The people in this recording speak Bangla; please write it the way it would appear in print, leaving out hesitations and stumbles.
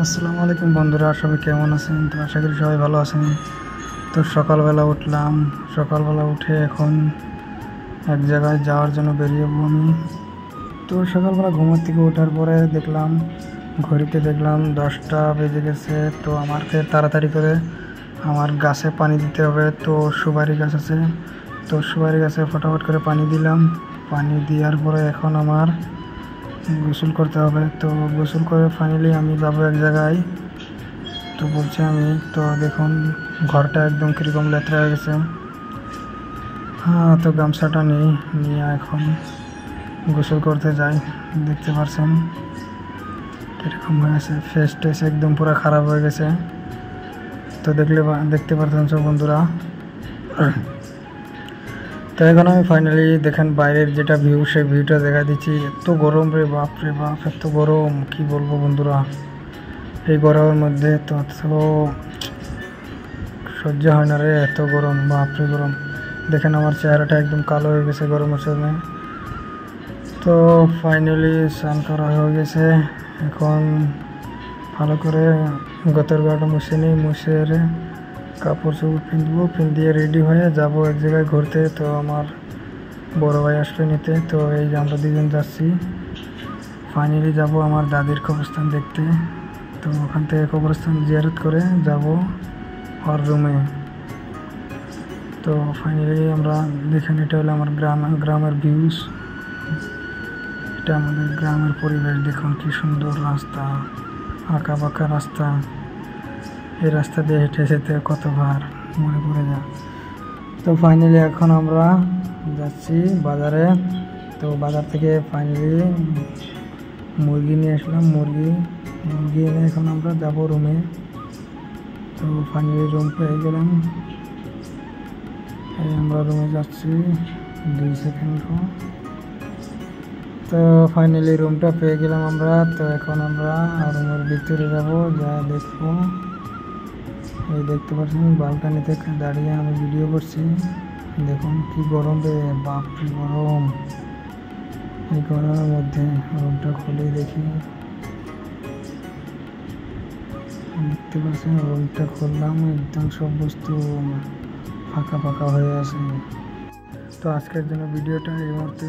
আসসালামু আলাইকুম বন্ধুরা, সবাই কেমন আছেন? তো আশা করি সবাই ভালো আছেন। তো সকালবেলা উঠলাম, সকালবেলা উঠে এখন এক জায়গায় যাওয়ার জন্য বেরিয়েবো আমি। তো সকালবেলা ঘুমের থেকে ওঠার পরে দেখলাম ঘড়িতে 10টা বেজে গেছে। তো আমাকে তাড়াতাড়ি করে আমার গাছে পানি দিতে হবে। তো সুপারি গাছ আছে, তো সুপারি গাছে ফটাফট করে পানি দিলাম। পানি দেওয়ার পরে এখন আমার গোসল করতে হবে। তো গোসল করে ফাইনালি আমি যাবো এক জায়গায়। তো বলছি আমি, তো দেখুন ঘরটা একদম কীরকম লেত্রা হয়ে গেছে। হ্যাঁ, তো গামছাটা নিয়ে এখন গোসল করতে যাই। দেখতে পাচ্ছেন কীরকম হয়ে গেছে, ফেস টেস একদম পুরো খারাপ হয়ে গেছে। তো দেখতে পাচ্ছেন সব বন্ধুরা। তো এখন আমি ফাইনালি দেখেন বাইরের যেটা ভিউ, সেই ভিউটা দেখা দিচ্ছি। এত গরম রে বাপ, এত গরম কি বলবো বন্ধুরা। এই গরমের মধ্যে তো সহ্য হয় না রে, এত গরম, বাপরে গরম। দেখেন আমার চেহারাটা একদম কালো হয়ে গেছে গরমের সময়। তো ফাইনালি স্নান করা হয়ে গেছে। এখন ভালো করে গতর গাটা মুছে কাপড় চোপড় পিন্দিয়ে রেডি হয়ে যাব এক জায়গায় ঘুরতে। তো আমার বড় ভাই আসবে নিতে। তো এই যে আমরা দুজন যাচ্ছি। ফাইনালি যাব আমার দাদির কবরস্থান দেখতে। তো ওখান থেকে কবরস্থান জিয়ারত করে যাব ওর রুমে। তো ফাইনালি আমরা দেখেন, এটা হলো আমার গ্রামের ভিউজ। এটা আমাদের গ্রামের পরিবেশ। দেখুন কি সুন্দর রাস্তা, আঁকা বাঁকা রাস্তা। এই রাস্তা দিয়ে হেঁটে যেতে কতবার মনে পড়ে যায়। তো ফাইনালি এখন আমরা যাচ্ছি বাজারে। তো বাজার থেকে ফাইনালি মুরগি নিয়ে আসলাম। মুরগি এনে এখন আমরা যাব রুমে। তো ফাইনালি রুম পেয়ে গেলাম। আমরা রুমে যাচ্ছি 2 সেকেন্ড। তো ফাইনালি রুমটা পেয়ে গেলাম আমরা। তো এখন আমরা রুমের ভিতরে যাব, যা দেখবো। এই দেখতে পাচ্ছেন বালকানিতে দাঁড়িয়ে আমি ভিডিও করছি। দেখুন কি গরম রে বাপরে গরম। এই গরমের মধ্যে রুমটা খুলে দেখি। দেখতে পাচ্ছেন রুমটা খুললাম, একদম সব বস্তু ফাঁকা হয়ে আছে। তো আজকের জন্য ভিডিওটা এই মুহূর্তে